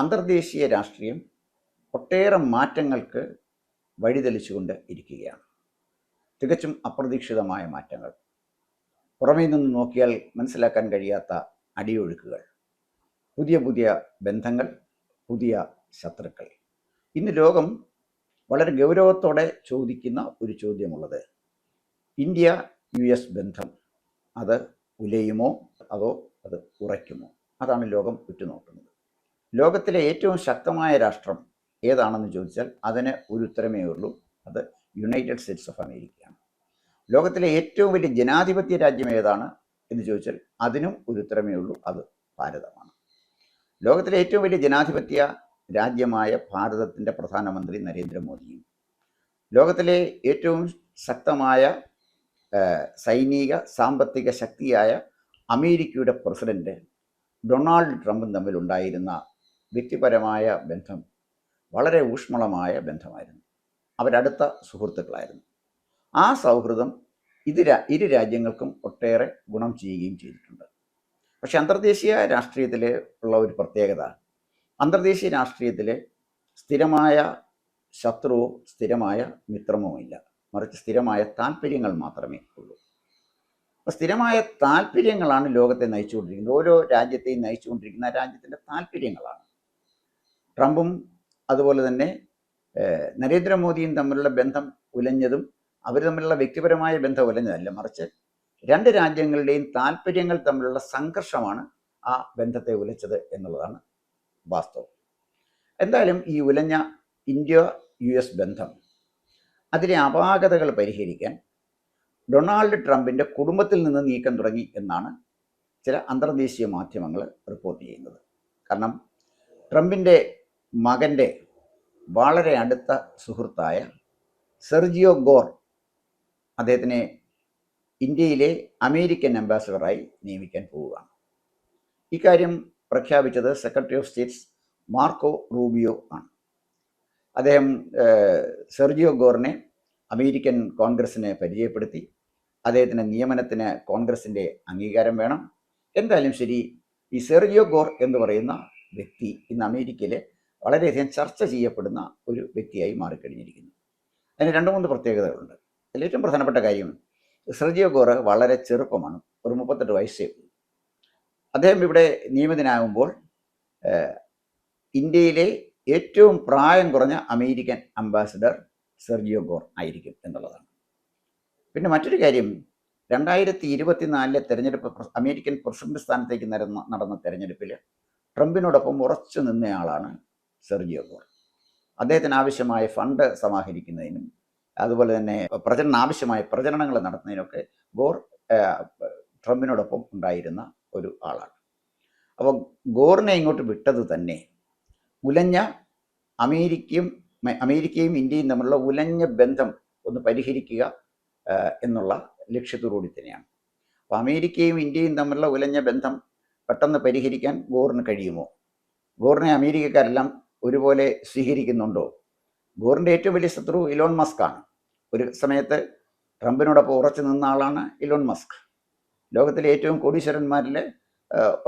അന്തർദേശീയ രാഷ്ട്രീയം ഒട്ടേറെ മാറ്റങ്ങൾക്ക് വഴിതെളിച്ചുകൊണ്ട് ഇരിക്കുകയാണ്. തികച്ചും അപ്രതീക്ഷിതമായ മാറ്റങ്ങൾ, പുറമേ നിന്ന് നോക്കിയാൽ മനസ്സിലാക്കാൻ കഴിയാത്ത അടിയൊഴുക്കുകൾ, പുതിയ പുതിയ ബന്ധങ്ങൾ, പുതിയ ശത്രുക്കൾ. ഇന്ന് ലോകം വളരെ ഗൗരവത്തോടെ ചോദിക്കുന്ന ഒരു ചോദ്യമുള്ളത്, ഇന്ത്യ US ബന്ധം അത് ഉലയുമോ അതോ അത് ഉറയ്ക്കുമോ? അതാണ് ലോകം ഉറ്റുനോക്കുന്നത്. ലോകത്തിലെ ഏറ്റവും ശക്തമായ രാഷ്ട്രം ഏതാണെന്ന് ചോദിച്ചാൽ അതിന് ഒരു ഉത്തരമേ ഉള്ളൂ, അത് യുണൈറ്റഡ് സ്റ്റേറ്റ്സ് ഓഫ് അമേരിക്കയാണ്. ലോകത്തിലെ ഏറ്റവും വലിയ ജനാധിപത്യ രാജ്യം ഏതാണ് എന്ന് ചോദിച്ചാൽ അതിനും ഒരു ഉത്തരമേ ഉള്ളൂ, അത് ഭാരതമാണ്. ലോകത്തിലെ ഏറ്റവും വലിയ ജനാധിപത്യ രാജ്യമായ ഭാരതത്തിൻ്റെ പ്രധാനമന്ത്രി നരേന്ദ്രമോദിയും ലോകത്തിലെ ഏറ്റവും ശക്തമായ സൈനിക സാമ്പത്തിക ശക്തിയായ അമേരിക്കയുടെ പ്രസിഡന്റ് ഡൊണാൾഡ് ട്രംപും തമ്മിലുണ്ടായിരുന്ന വ്യക്തിപരമായ ബന്ധം വളരെ ഊഷ്മളമായ ബന്ധമായിരുന്നു. അവരടുത്ത സുഹൃത്തുക്കളായിരുന്നു. ആ സൗഹൃദം ഇരു രാജ്യങ്ങൾക്കും ഒട്ടേറെ ഗുണം ചെയ്യുകയും ചെയ്തിട്ടുണ്ട്. പക്ഷെ അന്തർദേശീയ രാഷ്ട്രീയത്തിൽ ഉള്ള ഒരു പ്രത്യേകത, അന്തർദേശീയ രാഷ്ട്രീയത്തിൽ സ്ഥിരമായ ശത്രുവോ സ്ഥിരമായ മിത്രമോ ഇല്ല, മറിച്ച് സ്ഥിരമായ താല്പര്യങ്ങൾ മാത്രമേ ഉള്ളൂ. അപ്പോൾ സ്ഥിരമായ താല്പര്യങ്ങളാണ് ലോകത്തെ നയിച്ചുകൊണ്ടിരിക്കുന്നത്. ഓരോ രാജ്യത്തെയും നയിച്ചുകൊണ്ടിരിക്കുന്ന രാജ്യത്തിൻ്റെ താല്പര്യങ്ങളാണ്. ട്രംപും അതുപോലെ തന്നെ നരേന്ദ്രമോദിയും തമ്മിലുള്ള ബന്ധം ഉലഞ്ഞതും അവർ തമ്മിലുള്ള വ്യക്തിപരമായ ബന്ധം ഉലഞ്ഞതല്ല, മറിച്ച് രണ്ട് രാജ്യങ്ങളുടെയും താല്പര്യങ്ങൾ തമ്മിലുള്ള സംഘർഷമാണ് ആ ബന്ധത്തെ ഉലച്ചത് എന്നുള്ളതാണ് വാസ്തവം. എന്തായാലും ഈ ഉലഞ്ഞ ഇന്ത്യ US ബന്ധം, അതിലെ അപാകതകൾ പരിഹരിക്കാൻ ഡൊണാൾഡ് ട്രംപിൻ്റെ കുടുംബത്തിൽ നിന്ന് നീക്കം തുടങ്ങി എന്നാണ് ചില അന്തർദേശീയ മാധ്യമങ്ങൾ റിപ്പോർട്ട് ചെയ്യുന്നത്. കാരണം ട്രംപിൻ്റെ മകൻ്റെ വളരെ അടുത്ത സുഹൃത്തായ സെർജിയോ ഗോർ അദ്ദേഹത്തിനെ ഇന്ത്യയിലെ അമേരിക്കൻ അംബാസഡറായി നിയമിക്കാൻ പോവുകയാണ്. ഇക്കാര്യം പ്രഖ്യാപിച്ചത് secretary of States Marco Rubio ആണ്. അദ്ദേഹം സെർജിയോ ഗോറിനെ അമേരിക്കൻ കോൺഗ്രസ്സിനെ പരിചയപ്പെടുത്തി. അദ്ദേഹത്തിൻ്റെ നിയമനത്തിന് കോൺഗ്രസിൻ്റെ അംഗീകാരം വേണം. എന്തായാലും ശരി, ഈ സെർജിയോ ഗോർ എന്ന് പറയുന്ന വ്യക്തി ഇന്ന് അമേരിക്കയിൽ വളരെയധികം ചർച്ച ചെയ്യപ്പെടുന്ന ഒരു വ്യക്തിയായി മാറിക്കഴിഞ്ഞിരിക്കുന്നു. അതിന് 2-3 പ്രത്യേകതകളുണ്ട്. അതിൽ ഏറ്റവും പ്രധാനപ്പെട്ട കാര്യം, സെർജിയോ ഗോർ വളരെ ചെറുപ്പമാണ്, ഒരു 38 വയസ്സേ ഉള്ളൂ. അദ്ദേഹം ഇവിടെ നിയമിതനാകുമ്പോൾ ഇന്ത്യയിലെ ഏറ്റവും പ്രായം കുറഞ്ഞ അമേരിക്കൻ അംബാസഡർ സെർജിയോ ഗോർ ആയിരിക്കും എന്നുള്ളതാണ്. പിന്നെ മറ്റൊരു കാര്യം, 2024 തെരഞ്ഞെടുപ്പ്, അമേരിക്കൻ പ്രസിഡന്റ് സ്ഥാനത്തേക്ക് നടന്ന തെരഞ്ഞെടുപ്പിൽ ട്രംപിനോടൊപ്പം ഉറച്ചു നിന്നയാളാണ് സെർജിയോ ഗോർ. അദ്ദേഹത്തിന് ആവശ്യമായ ഫണ്ട് സമാഹരിക്കുന്നതിനും അതുപോലെ തന്നെ ആവശ്യമായ പ്രചരണങ്ങൾ നടത്തുന്നതിനൊക്കെ ഗോർ ട്രംപിനോടൊപ്പം ഉണ്ടായിരുന്ന ഒരു ആളാണ്. അപ്പോൾ ഗോറിനെ ഇങ്ങോട്ട് വിട്ടത് തന്നെ ഉലഞ്ഞ അമേരിക്കയും ഇന്ത്യയും തമ്മിലുള്ള ഉലഞ്ഞ ബന്ധം ഒന്ന് പരിഹരിക്കുക എന്നുള്ള ലക്ഷ്യത്തോടുകൂടി തന്നെയാണ്. അപ്പോൾ അമേരിക്കയും ഇന്ത്യയും തമ്മിലുള്ള ഉലഞ്ഞ ബന്ധം പെട്ടെന്ന് പരിഹരിക്കാൻ ഗോറിന് കഴിയുമോ? ഗോറിനെ അമേരിക്കക്കാരെല്ലാം ഒരുപോലെ സ്വീകരിക്കുന്നുണ്ടോ? ഗോറിൻ്റെ ഏറ്റവും വലിയ ശത്രു ഇലോൺ മസ്ക് ആണ്. ഒരു സമയത്ത് ട്രംപിനോടൊപ്പം ഉറച്ചു നിന്ന ആളാണ് ഇലോൺ മസ്ക്. ലോകത്തിലെ ഏറ്റവും കോടീശ്വരന്മാരിൽ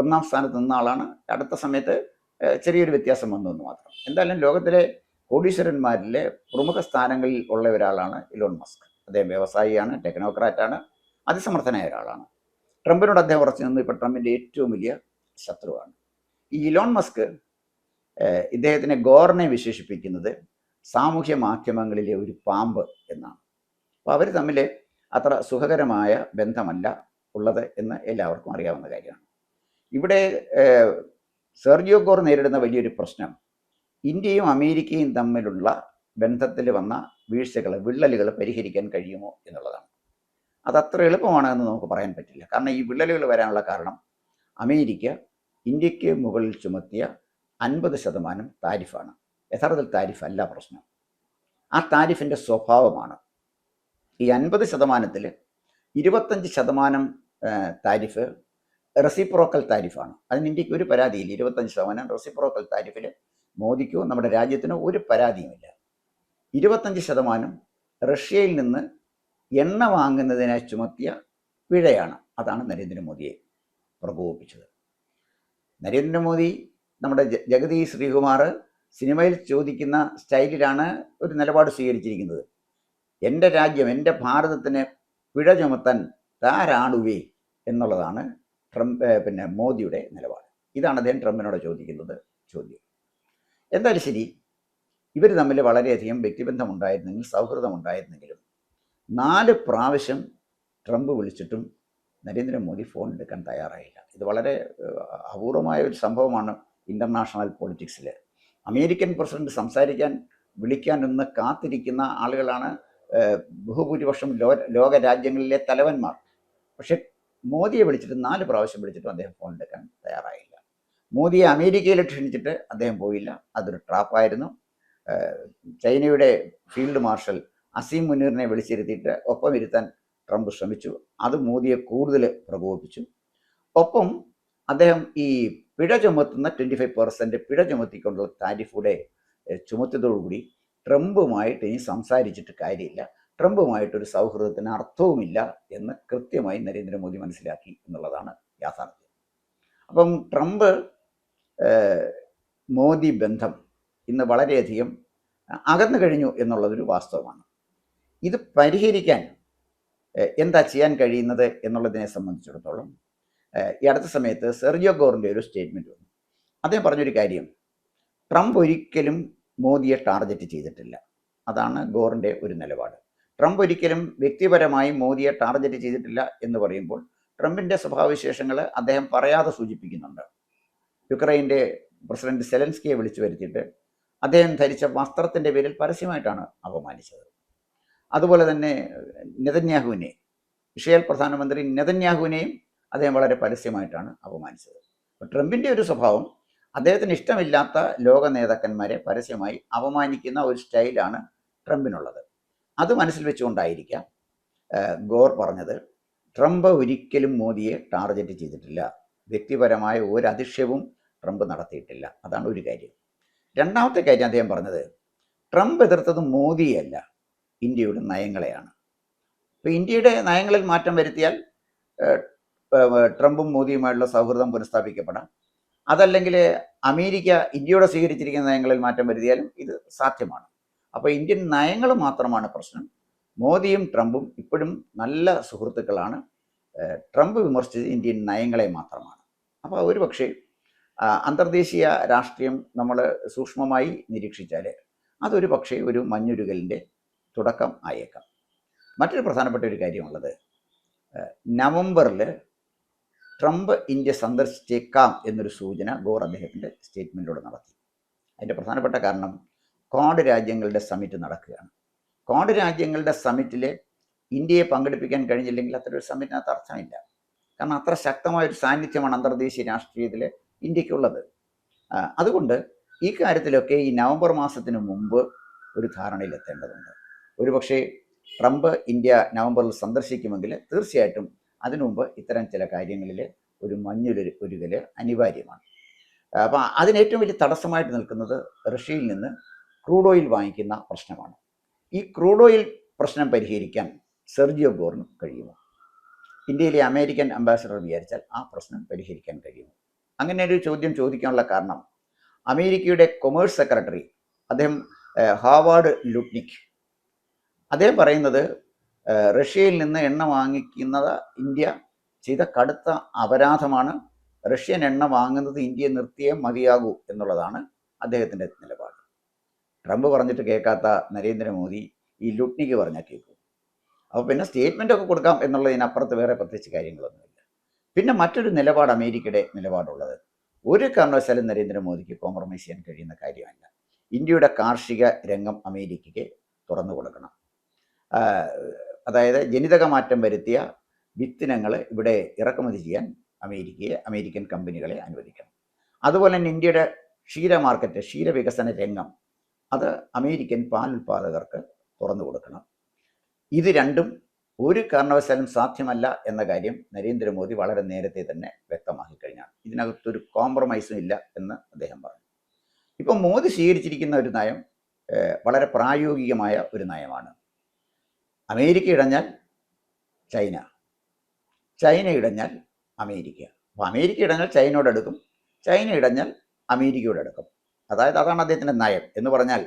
1-ാം സ്ഥാനത്ത് നിന്ന ആളാണ്. അടുത്ത സമയത്ത് ചെറിയൊരു വ്യത്യാസം വന്നു എന്ന് മാത്രം. എന്തായാലും ലോകത്തിലെ കോടീശ്വരന്മാരിലെ പ്രമുഖ സ്ഥാനങ്ങളിൽ ഉള്ള ഒരാളാണ് ഇലോൺ മസ്ക്. അദ്ദേഹം വ്യവസായിയാണ്, ടെക്നോക്രാറ്റാണ്, അതിസമർത്ഥനായ ഒരാളാണ്. ട്രംപിനോട് അദ്ദേഹം ഉറച്ചു നിന്ന് ഇപ്പോൾ ട്രംപിൻ്റെ ഏറ്റവും വലിയ ശത്രുവാണ്. ഈ ഇലോൺ മസ്ക് ഇദ്ദേഹത്തിനെ ഗോറിനെ വിശേഷിപ്പിക്കുന്നത് സാമൂഹ്യ മാധ്യമങ്ങളിലെ ഒരു പാമ്പ് എന്നാണ്. അപ്പോൾ അവർ തമ്മിൽ അത്ര സുഖകരമായ ബന്ധമല്ല ഉള്ളത് എന്ന് എല്ലാവർക്കും അറിയാവുന്ന കാര്യമാണ്. ഇവിടെ സെർജിയോ ഗോർ നേരിടുന്ന വലിയൊരു പ്രശ്നം ഇന്ത്യയും അമേരിക്കയും തമ്മിലുള്ള ബന്ധത്തിൽ വന്ന വിള്ളലുകൾ പരിഹരിക്കാൻ കഴിയുമോ എന്നുള്ളതാണ്. അതത്ര എളുപ്പമാണ് എന്ന് നമുക്ക് പറയാൻ പറ്റില്ല. കാരണം ഈ വിള്ളലുകൾ വരാനുള്ള കാരണം അമേരിക്ക ഇന്ത്യക്ക് മുകളിൽ ചുമത്തിയ 50% താരിഫാണ്. യഥാർത്ഥത്തിൽ താരിഫല്ല പ്രശ്നം, ആ താരിഫിൻ്റെ സ്വഭാവമാണ്. ഈ 50%-ൽ 25% താരിഫ് റെസിപ്രോക്കൽ താരിഫാണ്. അതിന് ഇന്ത്യക്ക് ഒരു പരാതിയില്ല. 25% റെസിപ്രോക്കൽ താരിഫിൽ മോദിക്കോ നമ്മുടെ രാജ്യത്തിനോ ഒരു പരാതിയുമില്ല. 25% റഷ്യയിൽ നിന്ന് എണ്ണ വാങ്ങുന്നതിനായി ചുമത്തിയ പിഴയാണ്. അതാണ് നരേന്ദ്രമോദിയെ പ്രകോപിപ്പിച്ചത്. നരേന്ദ്രമോദി നമ്മുടെ ജഗതി ശ്രീകുമാർ സിനിമയിൽ ചോദിക്കുന്ന സ്റ്റൈലിലാണ് ഒരു നിലപാട് സ്വീകരിച്ചിരിക്കുന്നത്. എൻ്റെ രാജ്യം, എൻ്റെ ഭാരതത്തിന് പിഴ ചുമത്താൻ താരാണുവേ എന്നുള്ളതാണ് മോദിയുടെ നിലപാട്. ഇതാണ് അദ്ദേഹം ട്രംപിനോട് ചോദിക്കുന്നത് ചോദ്യം. എന്തായാലും ശരി, ഇവർ തമ്മിൽ വളരെയധികം വ്യക്തിബന്ധമുണ്ടായിരുന്നെങ്കിൽ, സൗഹൃദമുണ്ടായിരുന്നെങ്കിലും 4 പ്രാവശ്യം ട്രംപ് വിളിച്ചിട്ടും നരേന്ദ്രമോദി ഫോൺ എടുക്കാൻ തയ്യാറായില്ല. ഇത് വളരെ അപൂർവമായ ഒരു സംഭവമാണ് ഇൻ്റർനാഷണൽ പൊളിറ്റിക്സിൽ. അമേരിക്കൻ പ്രസിഡന്റ് സംസാരിക്കാൻ വിളിക്കാനൊന്ന് കാത്തിരിക്കുന്ന ആളുകളാണ് ബഹുഭൂരിപക്ഷം ലോക രാജ്യങ്ങളിലെ തലവന്മാർ. പക്ഷെ മോദിയെ വിളിച്ചിട്ട് 4 പ്രാവശ്യം വിളിച്ചിട്ടും അദ്ദേഹം ഫോൺ എടുക്കാൻ തയ്യാറായില്ല. മോദിയെ അമേരിക്കയിൽ ക്ഷണിച്ചിട്ട് അദ്ദേഹം പോയില്ല. അതൊരു ട്രാപ്പായിരുന്നു. ചൈനയുടെ ഫീൽഡ് മാർഷൽ അസീം മുനീറിനെ വിളിച്ചിരുത്തിയിട്ട് ഒപ്പം ഇരുത്താൻ ട്രംപ് ശ്രമിച്ചു. അത് മോദിയെ കൂടുതൽ പ്രകോപിപ്പിച്ചു. ഒപ്പം അദ്ദേഹം ഈ പിഴ ചുമത്തുന്ന 25% പിഴ ചുമത്തിക്കൊണ്ടുള്ള താരിഫൂടെ ചുമത്തിയതോടുകൂടി ട്രംപുമായിട്ട് ഇനി സംസാരിച്ചിട്ട് കാര്യമില്ല, ട്രംപുമായിട്ടൊരു സൗഹൃദത്തിന് അർത്ഥവുമില്ല എന്ന് കൃത്യമായി നരേന്ദ്രമോദി മനസ്സിലാക്കി എന്നുള്ളതാണ് യാഥാർത്ഥ്യം. അപ്പം ട്രംപ് മോദി ബന്ധം ഇന്ന് വളരെയധികം അകന്നു കഴിഞ്ഞു എന്നുള്ളതൊരു വാസ്തവമാണ്. ഇത് പരിഹരിക്കാൻ എന്താ ചെയ്യാൻ കഴിയുന്നത് എന്നുള്ളതിനെ സംബന്ധിച്ചിടത്തോളം ഈ അടുത്ത സമയത്ത് സെർജിയോ ഗോറിൻ്റെ ഒരു സ്റ്റേറ്റ്മെൻറ്റ് വന്നു. അദ്ദേഹം പറഞ്ഞൊരു കാര്യം, ട്രംപ് ഒരിക്കലും മോദിയെ ടാർഗറ്റ് ചെയ്തിട്ടില്ല. അതാണ് ഗോറിൻ്റെ ഒരു നിലപാട്. ട്രംപ് ഒരിക്കലും വ്യക്തിപരമായി മോദിയെ ടാർഗറ്റ് ചെയ്തിട്ടില്ല എന്ന് പറയുമ്പോൾ ട്രംപിൻ്റെ സ്വഭാവവിശേഷങ്ങൾ അദ്ദേഹം പറയാതെ സൂചിപ്പിക്കുന്നുണ്ട്. യുക്രൈൻ്റെ പ്രസിഡന്റ് സെലൻസ്കിയെ വിളിച്ചു വരുത്തിയിട്ട് അദ്ദേഹം ധരിച്ച വസ്ത്രത്തിൻ്റെ പേരിൽ പരസ്യമായിട്ടാണ് അപമാനിച്ചത്. അതുപോലെ തന്നെ നെതന്യാഹുവിനെ, ഇസ്രായേൽ പ്രധാനമന്ത്രി നെതന്യാഹുവിനെയും അദ്ദേഹം വളരെ പരസ്യമായിട്ടാണ് അപമാനിച്ചത്. ട്രംപിൻ്റെ ഒരു സ്വഭാവം അദ്ദേഹത്തിന് ഇഷ്ടമില്ലാത്ത ലോക നേതാക്കന്മാരെ പരസ്യമായി അപമാനിക്കുന്ന ഒരു സ്റ്റൈലാണ് ട്രംപിനുള്ളത്. അത് മനസ്സിൽ വെച്ചുകൊണ്ടായിരിക്കാം ഗോർ പറഞ്ഞത് ട്രംപ് ഒരിക്കലും മോദിയെ ടാർഗറ്റ് ചെയ്തിട്ടില്ല, വ്യക്തിപരമായ ഒരു അധിക്ഷേപവും ട്രംപ് നടത്തിയിട്ടില്ല. അതാണ് ഒരു കാര്യം. രണ്ടാമത്തെ കാര്യം അദ്ദേഹം പറഞ്ഞത്, ട്രംപ് എതിർത്തത് മോദിയല്ല, ഇന്ത്യയുടെ നയങ്ങളെയാണ്. ഇപ്പോൾ ഇന്ത്യയുടെ നയങ്ങളിൽ മാറ്റം വരുത്തിയാൽ ട്രംപും മോദിയുമായുള്ള സൗഹൃദം പുനഃസ്ഥാപിക്കപ്പെടാം. അതല്ലെങ്കിൽ അമേരിക്ക ഇന്ത്യയോട് സ്വീകരിച്ചിരിക്കുന്ന നയങ്ങളിൽ മാറ്റം വരുത്തിയാലും ഇത് സാധ്യമാണ്. അപ്പോൾ ഇന്ത്യൻ നയങ്ങൾ മാത്രമാണ് പ്രശ്നം. മോദിയും ട്രംപും ഇപ്പോഴും നല്ല സുഹൃത്തുക്കളാണ്. ട്രംപ് വിമർശിച്ചത് ഇന്ത്യൻ നയങ്ങളെ മാത്രമാണ്. അപ്പോൾ ഒരുപക്ഷെ അന്തർദേശീയ രാഷ്ട്രീയം നമ്മൾ സൂക്ഷ്മമായി നിരീക്ഷിച്ചാൽ അതൊരു പക്ഷേ ഒരു മഞ്ഞുരുകലിൻ്റെ തുടക്കം ആയേക്കാം. മറ്റൊരു പ്രധാനപ്പെട്ട ഒരു കാര്യമുള്ളത്, നവംബറിൽ ട്രംപ് ഇന്ത്യ സന്ദർശിച്ചേക്കാം എന്നൊരു സൂചന ഗോർ അദ്ദേഹത്തിൻ്റെ സ്റ്റേറ്റ്മെൻറ്റിലൂടെ നടത്തി. അതിൻ്റെ പ്രധാനപ്പെട്ട കാരണം ക്വാഡ് രാജ്യങ്ങളുടെ സമ്മിറ്റ് നടക്കുകയാണ്. ക്വാഡ് രാജ്യങ്ങളുടെ സമ്മിറ്റിൽ ഇന്ത്യയെ പങ്കെടുപ്പിക്കാൻ കഴിഞ്ഞില്ലെങ്കിൽ അത്തരൊരു സമ്മിറ്റിനകത്ത് അർത്ഥമില്ല. കാരണം അത്ര ശക്തമായൊരു സാന്നിധ്യമാണ് അന്തർദേശീയ രാഷ്ട്രീയത്തിൽ ഇന്ത്യക്കുള്ളത്. അതുകൊണ്ട് ഈ കാര്യത്തിലൊക്കെ ഈ നവംബർ മാസത്തിന് മുമ്പ് ഒരു ധാരണയിലെത്തേണ്ടതുണ്ട്. ഒരുപക്ഷെ ട്രംപ് ഇന്ത്യ നവംബറിൽ സന്ദർശിക്കുമെങ്കിൽ തീർച്ചയായിട്ടും അതിനു മുമ്പ് ഇത്തരം ചില കാര്യങ്ങളിൽ ഒരു മഞ്ഞുരുകൽ അനിവാര്യമാണ്. അപ്പം അതിനേറ്റവും വലിയ തടസ്സമായിട്ട് നിൽക്കുന്നത് റഷ്യയിൽ നിന്ന് ക്രൂഡ് ഓയിൽ വാങ്ങിക്കുന്ന പ്രശ്നമാണ്. ഈ ക്രൂഡ് ഓയിൽ പ്രശ്നം പരിഹരിക്കാൻ സെർജിയോ ഗോറിന് കഴിയുമോ? ഇന്ത്യയിലെ അമേരിക്കൻ അംബാസഡർ വിചാരിച്ചാൽ ആ പ്രശ്നം പരിഹരിക്കാൻ കഴിയുമോ? അങ്ങനെ ഒരു ചോദ്യം ചോദിക്കാനുള്ള കാരണം, അമേരിക്കയുടെ കൊമേഴ്സ് സെക്രട്ടറി അദ്ദേഹം ഹാവാർഡ് ലുട്നിക് അദ്ദേഹം പറയുന്നത്, റഷ്യയിൽ നിന്ന് എണ്ണ വാങ്ങിക്കുന്നത് ഇന്ത്യ ചെയ്ത കടുത്ത അപരാധമാണ്, റഷ്യൻ എണ്ണ വാങ്ങുന്നത് ഇന്ത്യയെ നിർത്തിയേ മതിയാകൂ എന്നുള്ളതാണ് അദ്ദേഹത്തിൻ്റെ നിലപാട്. ട്രംപ് പറഞ്ഞിട്ട് കേൾക്കാത്ത നരേന്ദ്രമോദി ഈ ലുട്നിക്ക് പറഞ്ഞാൽ കേൾക്കും. അപ്പോൾ പിന്നെ സ്റ്റേറ്റ്മെൻറ്റൊക്കെ കൊടുക്കാം എന്നുള്ളതിനപ്പുറത്ത് വേറെ പ്രത്യേകിച്ച് കാര്യങ്ങളൊന്നുമില്ല. പിന്നെ മറ്റൊരു നിലപാട് അമേരിക്കയുടെ നിലപാടുള്ളത്, ഒരു കാരണവശാലും നരേന്ദ്രമോദിക്ക് കോംപ്രമൈസ് ചെയ്യാൻ കഴിയുന്ന കാര്യമല്ല. ഇന്ത്യയുടെ കാർഷിക രംഗം അമേരിക്കയ്ക്ക് തുറന്നു കൊടുക്കണം. അതായത് ജനിതക മാറ്റം വരുത്തിയ വിത്തിനങ്ങൾ ഇവിടെ ഇറക്കുമതി ചെയ്യാൻ അമേരിക്കൻ കമ്പനികളെ അനുവദിക്കണം. അതുപോലെ തന്നെ ഇന്ത്യയുടെ ക്ഷീര മാർക്കറ്റ്, ക്ഷീരവികസന രംഗം അത് അമേരിക്കൻ പാൽ ഉൽപ്പാദകർക്ക് തുറന്നു കൊടുക്കണം. ഇത് രണ്ടും ഒരു കാരണവശാലും സാധ്യമല്ല എന്ന കാര്യം നരേന്ദ്രമോദി വളരെ നേരത്തെ തന്നെ വ്യക്തമാക്കി കഴിഞ്ഞാണ്. ഇതിനകത്തൊരു കോംപ്രമൈസും ഇല്ല എന്ന് അദ്ദേഹം പറഞ്ഞു. ഇപ്പം മോദി സ്വീകരിച്ചിരിക്കുന്ന ഒരു നയം വളരെ പ്രായോഗികമായ ഒരു നയമാണ്. അമേരിക്ക ഇടഞ്ഞാൽ ചൈന, ചൈന ഇടഞ്ഞാൽ അമേരിക്ക. അപ്പോൾ അമേരിക്ക ഇടഞ്ഞാൽ ചൈനയോട് അടുക്കും, ചൈന ഇടഞ്ഞാൽ അമേരിക്കയോടടുക്കും. അതായത് അതാണ് അദ്ദേഹത്തിൻ്റെ നയം എന്ന് പറഞ്ഞാൽ,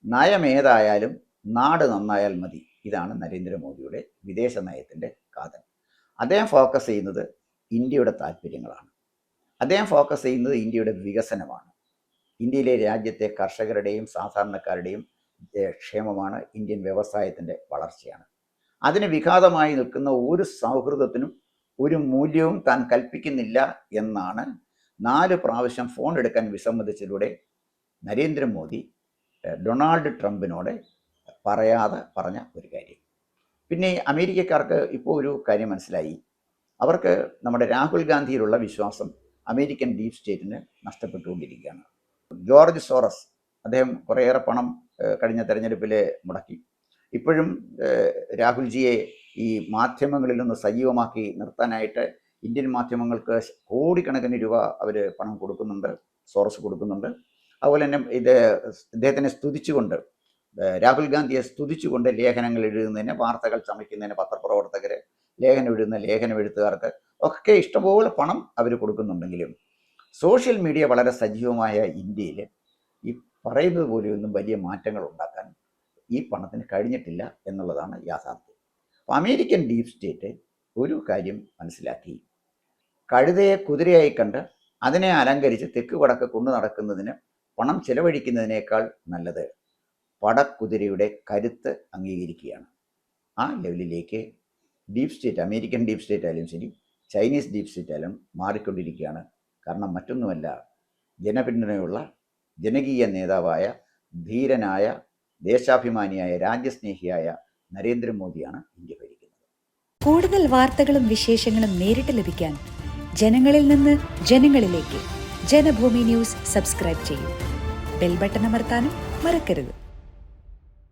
നയം ഏതായാലും നാട് നന്നായാൽ മതി. ഇതാണ് നരേന്ദ്രമോദിയുടെ വിദേശ നയത്തിൻ്റെ കാതൽ. അദ്ദേഹം ഫോക്കസ് ചെയ്യുന്നത് ഇന്ത്യയുടെ താല്പര്യങ്ങളാണ്. അദ്ദേഹം ഫോക്കസ് ചെയ്യുന്നത് ഇന്ത്യയുടെ വികസനമാണ്. ഇന്ത്യയിലെ രാജ്യത്തെ കർഷകരുടെയും സാധാരണക്കാരുടെയും ക്ഷേമമാണ്, ഇന്ത്യൻ വ്യവസായത്തിൻ്റെ വളർച്ചയാണ്. അതിന് വിഘാതമായി നിൽക്കുന്ന ഒരു സൗഹൃദത്തിനും ഒരു മൂല്യവും താൻ കൽപ്പിക്കുന്നില്ല എന്നാണ് 4 പ്രാവശ്യം ഫോൺ എടുക്കാൻ വിസമ്മതിച്ചതിലൂടെ നരേന്ദ്രമോദി ഡൊണാൾഡ് ട്രംപിനോട് പറയാതെ പറഞ്ഞ ഒരു കാര്യം. പിന്നെ അമേരിക്കക്കാർക്ക് ഇപ്പോൾ ഒരു കാര്യം മനസ്സിലായി. അവർക്ക് നമ്മുടെ രാഹുൽ ഗാന്ധിയിലുള്ള വിശ്വാസം അമേരിക്കൻ ഡീപ് സ്റ്റേറ്റിന് നഷ്ടപ്പെട്ടുകൊണ്ടിരിക്കുകയാണ്. ജോർജ് സോറസ്, അദ്ദേഹം കുറേയേറെ പണം കഴിഞ്ഞ തെരഞ്ഞെടുപ്പിൽ മുടക്കി. ഇപ്പോഴും രാഹുൽജിയെ ഈ മാധ്യമങ്ങളിൽ നിന്ന് സജീവമാക്കി നിർത്താനായിട്ട് ഇന്ത്യൻ മാധ്യമങ്ങൾക്ക് കോടിക്കണക്കിന് രൂപ അവർ പണം കൊടുക്കുന്നുണ്ട്, സോറസ് കൊടുക്കുന്നുണ്ട്. അതുപോലെ തന്നെ ഇദ്ദേഹത്തിനെ സ്തുതിച്ചുകൊണ്ട്, രാഹുൽ ഗാന്ധിയെ സ്തുതിച്ചുകൊണ്ട് ലേഖനങ്ങൾ എഴുതുന്നതിന്, വാർത്തകൾ ചമയ്ക്കുന്നതിന് പത്രപ്രവർത്തകർ, ലേഖനം എഴുതുന്ന ലേഖനം എഴുത്തുകാർക്ക് ഒക്കെ ഇഷ്ടംപോലെ പണം അവർ കൊടുക്കുന്നുണ്ടെങ്കിലും സോഷ്യൽ മീഡിയ വളരെ സജീവമായ ഇന്ത്യയിൽ ഈ പറയുന്നത് പോലെയൊന്നും വലിയ മാറ്റങ്ങൾ ഉണ്ടാക്കാൻ ഈ പണത്തിന് കഴിഞ്ഞിട്ടില്ല എന്നുള്ളതാണ് യാഥാർത്ഥ്യം. അപ്പോൾ അമേരിക്കൻ ഡീപ് സ്റ്റേറ്റ് ഒരു കാര്യം മനസ്സിലാക്കി. കഴുതയെ കുതിരയായി കണ്ട് അതിനെ അലങ്കരിച്ച് തെക്ക് വടക്ക് കൊണ്ടു നടക്കുന്നതിന് പണം ചെലവഴിക്കുന്നതിനേക്കാൾ നല്ലത് പടക്കുതിരയുടെ കരുത്ത് അംഗീകരിക്കുകയാണ്. ആ ലെവലിലേക്ക് deep state, American deep state ആയാലും ശരി, ചൈനീസ് ഡീപ് സ്റ്റേറ്റ് ആയാലും മാറിക്കൊണ്ടിരിക്കുകയാണ്. കാരണം മറ്റൊന്നുമല്ല, ജനപിന്തുണയുള്ള ജനകീയ നേതാവായ, ധീരനായ, ദേശാഭിമാനിയായ, രാജ്യസ്നേഹിയായ നരേന്ദ്രമോദിയാണ് ഇന്ത്യ ഭരിക്കുന്നത്. കൂടുതൽ വാർത്തകളും വിശേഷങ്ങളും നേരിട്ട് ലഭിക്കാൻ ജനങ്ങളിൽ നിന്ന് ജനങ്ങളിലേക്ക് ജനഭൂമി ന്യൂസ് സബ്സ്ക്രൈബ് ചെയ്യൂ. ബെൽ ബട്ടൺ അമർത്താനും മറക്കരുത്.